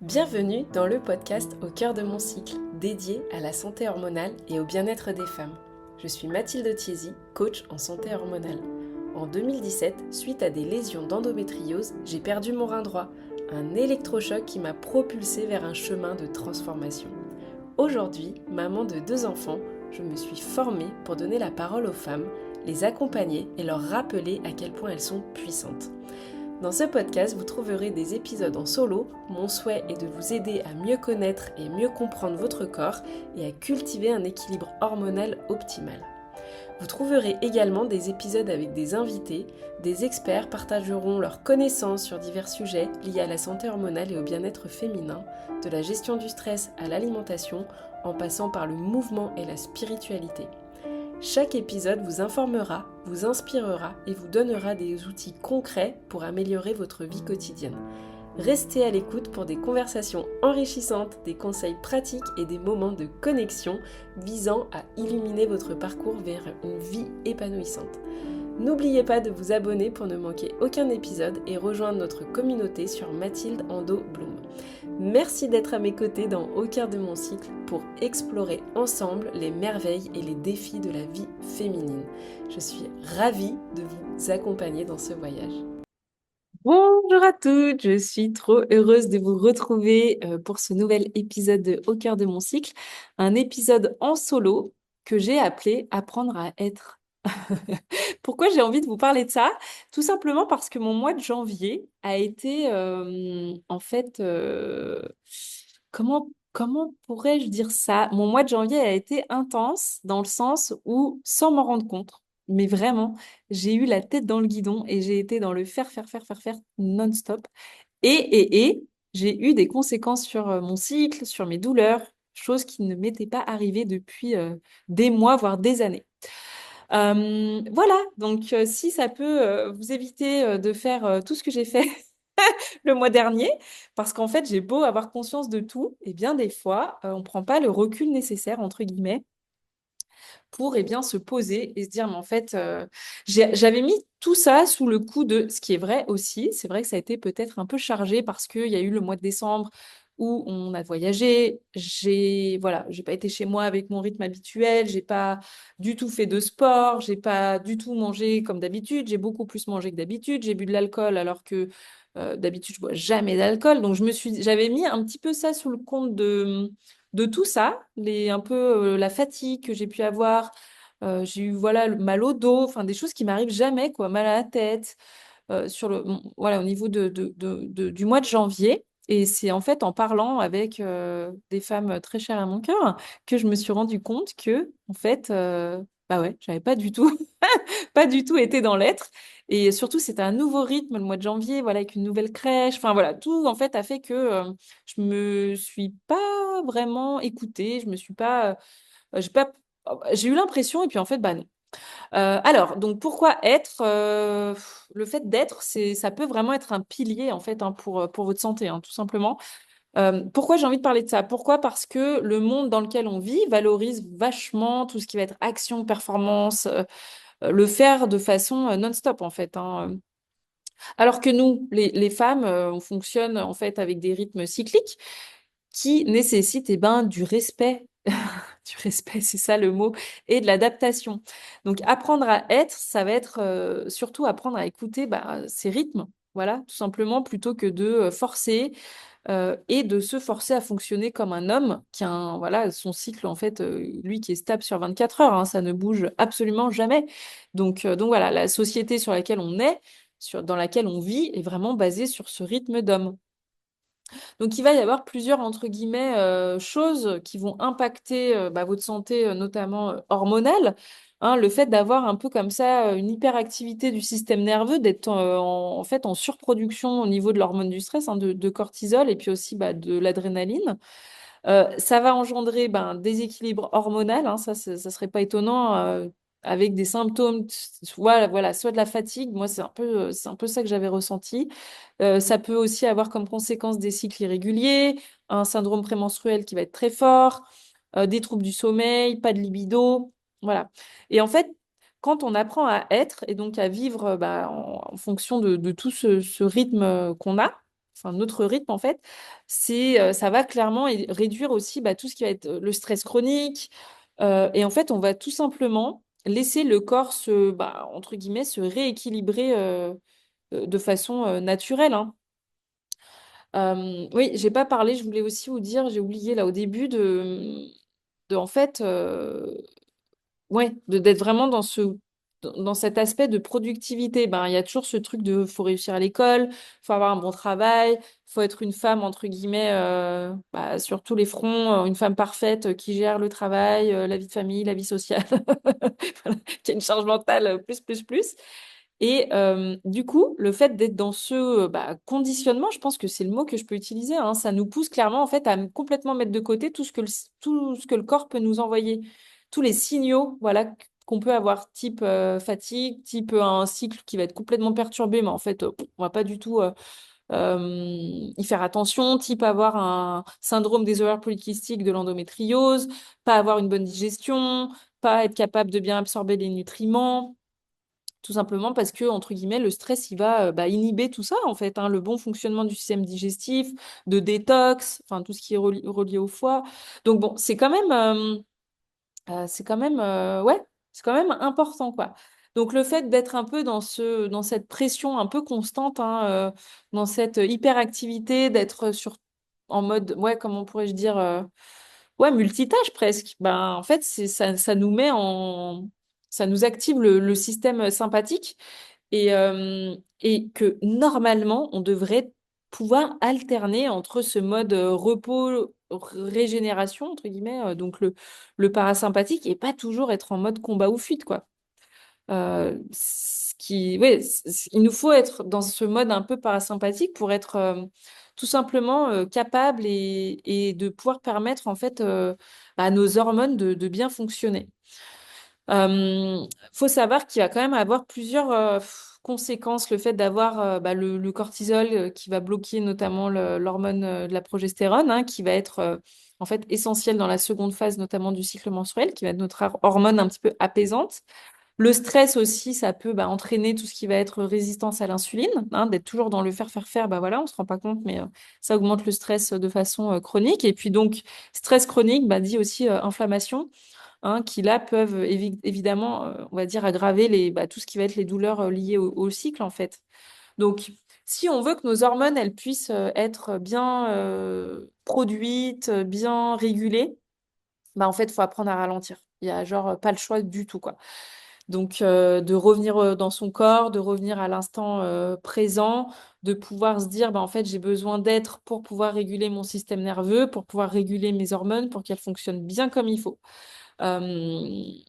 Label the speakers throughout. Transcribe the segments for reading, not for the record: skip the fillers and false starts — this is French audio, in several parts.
Speaker 1: Bienvenue dans le podcast Au cœur de mon cycle, dédié à la santé hormonale et au bien-être des femmes. Je suis Mathilde Thiésy, coach en santé hormonale. En 2017, suite à des lésions d'endométriose, j'ai perdu mon rein droit, un électrochoc qui m'a propulsée vers un chemin de transformation. Aujourd'hui, maman de 2 enfants, je me suis formée pour donner la parole aux femmes, les accompagner et leur rappeler à quel point elles sont puissantes. Dans ce podcast, vous trouverez des épisodes en solo. Mon souhait est de vous aider à mieux connaître et mieux comprendre votre corps et à cultiver un équilibre hormonal optimal. Vous trouverez également des épisodes avec des invités. Des experts partageront leurs connaissances sur divers sujets liés à la santé hormonale et au bien-être féminin, de la gestion du stress à l'alimentation, en passant par le mouvement et la spiritualité. Chaque épisode vous informera, vous inspirera et vous donnera des outils concrets pour améliorer votre vie quotidienne. Restez à l'écoute pour des conversations enrichissantes, des conseils pratiques et des moments de connexion visant à illuminer votre parcours vers une vie épanouissante. N'oubliez pas de vous abonner pour ne manquer aucun épisode et rejoindre notre communauté sur Mathilde Ando Bloom. Merci d'être à mes côtés dans Au cœur de mon cycle pour explorer ensemble les merveilles et les défis de la vie féminine. Je suis ravie de vous accompagner dans ce voyage. Bonjour à toutes, je suis trop heureuse de vous retrouver pour ce nouvel épisode de Au cœur de mon cycle, un épisode en solo que j'ai appelé Apprendre à être. Pourquoi j'ai envie de vous parler de ça? Tout simplement parce que mon mois de janvier a été, comment pourrais-je dire ça? Mon mois de janvier a été intense dans le sens où, sans m'en rendre compte, mais vraiment, j'ai eu la tête dans le guidon et j'ai été dans le faire non-stop. Et j'ai eu des conséquences sur mon cycle, sur mes douleurs, chose qui ne m'était pas arrivée depuis des mois, voire des années. Voilà, donc si ça peut vous éviter de faire tout ce que j'ai fait le mois dernier, parce qu'en fait, j'ai beau avoir conscience de tout, et bien des fois, on ne prend pas le recul nécessaire, entre guillemets, pour bien se poser et se dire, mais en fait, j'avais mis tout ça sous le coup de ce qui est vrai aussi. C'est vrai que ça a été peut-être un peu chargé parce qu'il y a eu le mois de décembre où on a voyagé. J'ai pas été chez moi avec mon rythme habituel. J'ai pas du tout fait de sport. J'ai pas du tout mangé comme d'habitude. J'ai beaucoup plus mangé que d'habitude. J'ai bu de l'alcool alors que d'habitude je bois jamais d'alcool. Donc j'avais mis un petit peu ça sous le compte de tout ça, un peu la fatigue que j'ai pu avoir. J'ai eu voilà, le mal au dos, enfin des choses qui m'arrivent jamais, quoi, mal à la tête, voilà, au niveau du mois de janvier. Et c'est en fait en parlant avec des femmes très chères à mon cœur que je me suis rendu compte que, en fait, bah ouais, j'avais pas du tout, pas du tout été dans l'être. Et surtout, c'était un nouveau rythme le mois de janvier, voilà, avec une nouvelle crèche. Enfin voilà, tout en fait a fait que je me suis pas vraiment écoutée. Je me suis pas, j'ai eu l'impression et puis en fait, bah non. Alors, donc pourquoi être le fait d'être, ça peut vraiment être un pilier en fait hein, pour votre santé, hein, tout simplement. Pourquoi j'ai envie de parler de ça? Pourquoi? Parce que le monde dans lequel on vit valorise vachement tout ce qui va être action, performance, le faire de façon non-stop en fait, hein. Alors que nous, les femmes, on fonctionne en fait avec des rythmes cycliques qui nécessitent du respect. Du respect, c'est ça le mot, et de l'adaptation. Donc apprendre à être, ça va être surtout apprendre à écouter ces rythmes, voilà, tout simplement, plutôt que de forcer et de se forcer à fonctionner comme un homme qui a voilà, son cycle, en fait, lui qui est stable sur 24 heures, hein, ça ne bouge absolument jamais. Donc voilà, la société sur laquelle on est, dans laquelle on vit, est vraiment basée sur ce rythme d'homme. Donc il va y avoir plusieurs, entre guillemets, choses qui vont impacter votre santé, notamment hormonale. Hein, le fait d'avoir un peu comme ça une hyperactivité du système nerveux, d'être en fait en surproduction au niveau de l'hormone du stress, hein, de cortisol et puis aussi de l'adrénaline. Ça va engendrer un déséquilibre hormonal, hein, ça serait pas étonnant, avec des symptômes, soit de la fatigue, moi c'est un peu ça que j'avais ressenti. Ça peut aussi avoir comme conséquence des cycles irréguliers, un syndrome prémenstruel qui va être très fort, des troubles du sommeil, pas de libido, voilà. Et en fait, quand on apprend à être et donc à vivre en fonction de tout ce rythme qu'on a, enfin, notre rythme en fait, ça va clairement réduire aussi bah, tout ce qui va être le stress chronique. Et en fait, on va tout simplement laisser le corps bah, entre guillemets, se rééquilibrer de façon naturelle, hein. Oui, j'ai pas parlé, je voulais aussi vous dire, j'ai oublié là au début de en fait, ouais, d'être vraiment dans cet aspect de productivité. Ben, il y a toujours ce truc de faut réussir à l'école, faut avoir un bon travail, faut être une femme, entre guillemets, bah, sur tous les fronts, une femme parfaite qui gère le travail, la vie de famille, la vie sociale, voilà, qui a une charge mentale plus, plus, plus. Et du coup, le fait d'être dans ce bah, conditionnement, je pense que c'est le mot que je peux utiliser, hein, ça nous pousse clairement en fait à complètement mettre de côté tout ce que le corps peut nous envoyer, tous les signaux, voilà, qu'on peut avoir, type fatigue, type un cycle qui va être complètement perturbé, mais en fait, on va pas du tout y faire attention, type avoir un syndrome des ovaires polykystiques de l'endométriose, pas avoir une bonne digestion, pas être capable de bien absorber les nutriments. Tout simplement parce que, entre guillemets, le stress, il va bah, inhiber tout ça, en fait, hein, le bon fonctionnement du système digestif, de détox, enfin, tout ce qui est relié au foie. Donc, bon, ouais, c'est quand même important, quoi. Donc, le fait d'être un peu dans cette pression un peu constante, hein, dans cette hyperactivité, d'être en mode, ouais, comment pourrais-je dire, ouais, multitâche presque, ben, en fait, ça nous active le système sympathique et que normalement, on devrait pouvoir alterner entre ce mode repos, régénération, entre guillemets, donc le parasympathique, et pas toujours être en mode combat ou fuite, quoi. Ouais, il nous faut être dans ce mode un peu parasympathique pour être tout simplement capable et de pouvoir permettre en fait à nos hormones de bien fonctionner. Faut savoir qu'il va quand même avoir plusieurs conséquences, le fait d'avoir bah, le cortisol qui va bloquer notamment l'hormone de la progestérone, hein, qui va être en fait essentielle dans la seconde phase, notamment du cycle menstruel, qui va être notre hormone un petit peu apaisante. Le stress aussi, ça peut bah, entraîner tout ce qui va être résistance à l'insuline, hein, d'être toujours dans le faire, faire, faire, bah voilà, on se rend pas compte, mais ça augmente le stress de façon chronique. Et puis donc, stress chronique bah, dit aussi inflammation, hein, qui là peuvent évidemment, on va dire, aggraver bah, tout ce qui va être les douleurs liées au cycle, en fait. Donc, si on veut que nos hormones, elles puissent être bien produites, bien régulées, bah, en fait, il faut apprendre à ralentir. Il y a genre pas le choix du tout, quoi. Donc, de revenir dans son corps, de revenir à l'instant présent, de pouvoir se dire, bah, en fait, j'ai besoin d'être pour pouvoir réguler mon système nerveux, pour pouvoir réguler mes hormones, pour qu'elles fonctionnent bien comme il faut. Il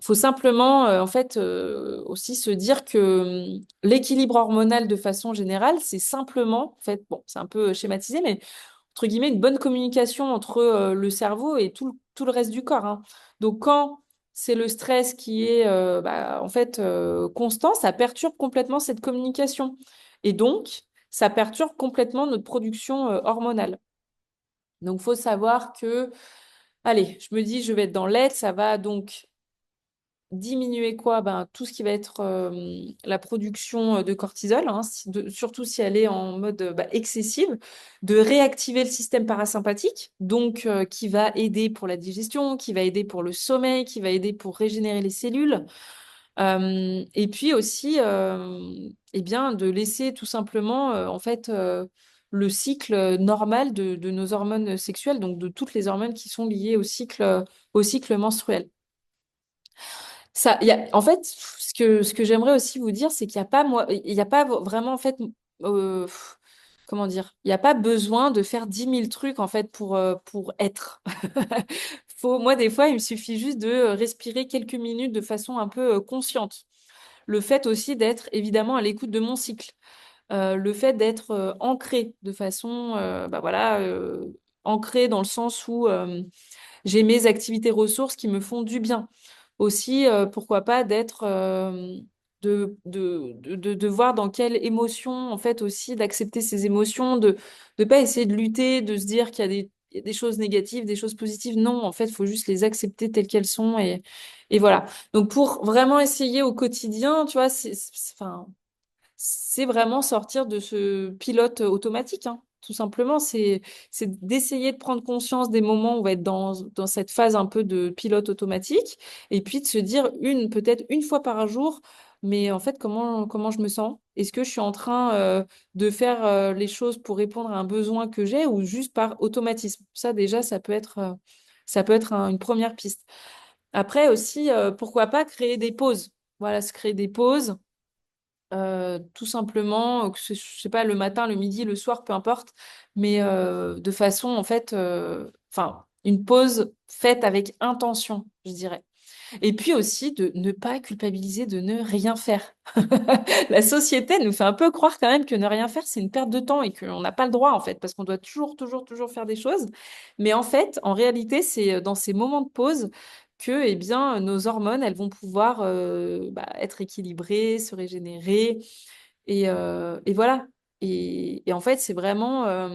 Speaker 1: faut simplement, en fait, aussi se dire que l'équilibre hormonal de façon générale, c'est simplement, en fait, bon, c'est un peu schématisé, mais entre guillemets, une bonne communication entre le cerveau et tout le reste du corps, hein. Donc, quand c'est le stress qui est bah, en fait constant, ça perturbe complètement cette communication. Et donc, ça perturbe complètement notre production hormonale. Donc, il faut savoir que, allez, je me dis, je vais être dans l'aide, ça va donc diminuer quoi? Ben, tout ce qui va être la production de cortisol, hein, surtout si elle est en mode bah, excessive, de réactiver le système parasympathique, donc qui va aider pour la digestion, qui va aider pour le sommeil, qui va aider pour régénérer les cellules. Et puis aussi, eh bien, de laisser tout simplement en fait le cycle normal de nos hormones sexuelles, donc de toutes les hormones qui sont liées au cycle menstruel. En fait, ce que j'aimerais aussi vous dire, c'est qu'il n'y a pas, moi, il y a pas vraiment, en fait, euh, comment dire, il n'y a pas besoin de faire 10 000 trucs, en fait, pour être. Moi, des fois, il me suffit juste de respirer quelques minutes de façon un peu consciente. Le fait aussi d'être, évidemment, à l'écoute de mon cycle. Le fait d'être ancré de façon, bah voilà, ancré dans le sens où j'ai mes activités ressources qui me font du bien. Aussi, pourquoi pas d'être, de voir dans quelle émotion, en fait, aussi, d'accepter ces émotions, de ne pas essayer de lutter, de se dire qu'il y a il y a des choses négatives, des choses positives. Non, en fait, il faut juste les accepter telles qu'elles sont et voilà. Donc, pour vraiment essayer au quotidien, tu vois, enfin, c'est vraiment sortir de ce pilote automatique, hein. Tout simplement, c'est d'essayer de prendre conscience des moments où on va être dans cette phase un peu de pilote automatique, et puis de se dire peut-être une fois par jour, mais en fait, comment je me sens? Est-ce que je suis en train de faire les choses pour répondre à un besoin que j'ai ou juste par automatisme? Ça, déjà, ça peut être une première piste. Après aussi, pourquoi pas créer des pauses? Voilà, se créer des pauses, tout simplement, que je sais pas, le matin, le midi, le soir, peu importe, mais de façon, en fait, enfin, une pause faite avec intention, je dirais. Et puis aussi de ne pas culpabiliser de ne rien faire. La société nous fait un peu croire quand même que ne rien faire, c'est une perte de temps et qu'on n'a pas le droit en fait, parce qu'on doit toujours, toujours, toujours faire des choses. Mais en fait, en réalité, c'est dans ces moments de pause que eh bien, nos hormones, elles vont pouvoir être équilibrées, se régénérer. Et voilà. Et en fait, c'est vraiment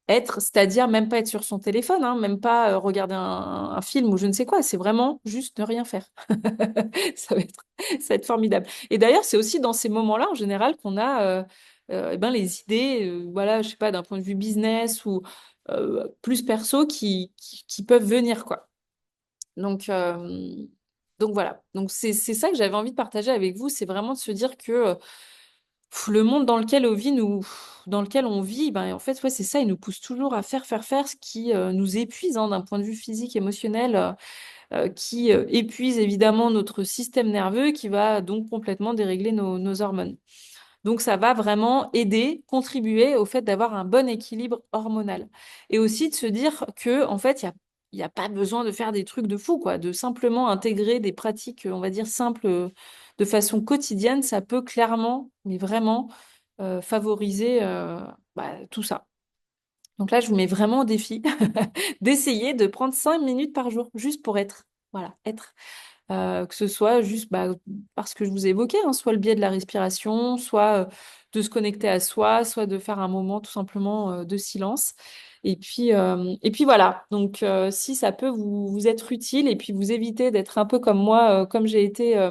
Speaker 1: être, c'est-à-dire même pas être sur son téléphone, hein, même pas regarder un film ou je ne sais quoi, c'est vraiment juste ne rien faire. Ça va être, ça va être formidable. Et d'ailleurs, c'est aussi dans ces moments-là, en général, qu'on a eh ben, les idées, voilà, je sais pas, d'un point de vue business ou plus perso qui peuvent venir, quoi. Donc, euh, donc voilà. Donc c'est ça que j'avais envie de partager avec vous, c'est vraiment de se dire que le monde dans lequel on vit, ben, en fait, ouais, c'est ça, il nous pousse toujours à faire, faire, faire, ce qui nous épuise hein, d'un point de vue physique, émotionnel, qui épuise évidemment notre système nerveux, qui va donc complètement dérégler nos hormones. Donc, ça va vraiment aider, contribuer au fait d'avoir un bon équilibre hormonal. Et aussi de se dire que, en fait, il y a pas besoin de faire des trucs de fou, quoi. De simplement intégrer des pratiques, on va dire, simples de façon quotidienne, ça peut clairement, mais vraiment, favoriser tout ça. Donc là, je vous mets vraiment au défi d'essayer de prendre 5 minutes par jour, juste pour être. Voilà, être. Que ce soit juste parce que je vous ai évoqué, hein, soit le biais de la respiration, soit de se connecter à soi, soit de faire un moment tout simplement de silence. Et puis voilà, donc si ça peut vous être utile et puis vous éviter d'être un peu comme moi, comme j'ai été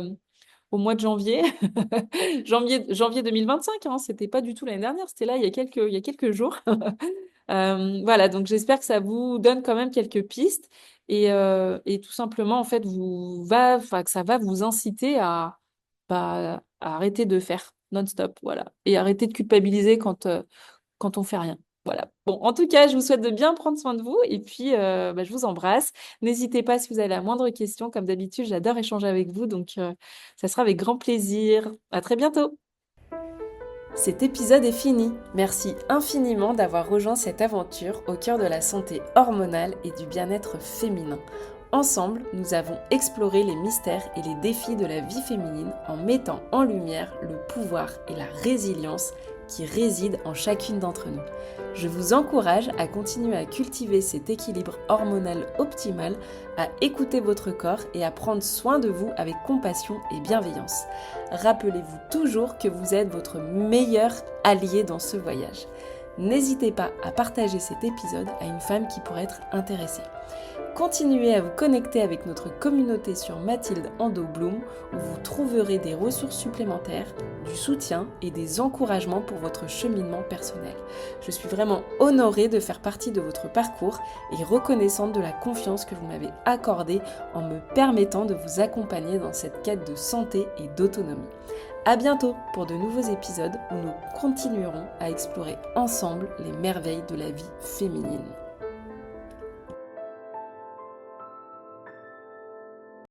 Speaker 1: au mois de janvier, janvier 2025, hein, c'était pas du tout l'année dernière, c'était là il y a quelques jours. Voilà, donc j'espère que ça vous donne quand même quelques pistes et tout simplement, en fait, enfin, que ça va vous inciter à arrêter de faire non-stop, voilà, et arrêter de culpabiliser quand on fait rien. Voilà. Bon, en tout cas, je vous souhaite de bien prendre soin de vous et puis je vous embrasse. N'hésitez pas si vous avez la moindre question, comme d'habitude, j'adore échanger avec vous, donc ça sera avec grand plaisir. À très bientôt. Cet épisode est fini. Merci infiniment d'avoir rejoint cette aventure au cœur de la santé hormonale et du bien-être féminin. Ensemble, nous avons exploré les mystères et les défis de la vie féminine en mettant en lumière le pouvoir et la résilience qui résident en chacune d'entre nous. Je vous encourage à continuer à cultiver cet équilibre hormonal optimal, à écouter votre corps et à prendre soin de vous avec compassion et bienveillance. Rappelez-vous toujours que vous êtes votre meilleur allié dans ce voyage. N'hésitez pas à partager cet épisode à une femme qui pourrait être intéressée. Continuez à vous connecter avec notre communauté sur Mathilde Ando Bloom où vous trouverez des ressources supplémentaires, du soutien et des encouragements pour votre cheminement personnel. Je suis vraiment honorée de faire partie de votre parcours et reconnaissante de la confiance que vous m'avez accordée en me permettant de vous accompagner dans cette quête de santé et d'autonomie. À bientôt pour de nouveaux épisodes où nous continuerons à explorer ensemble les merveilles de la vie féminine.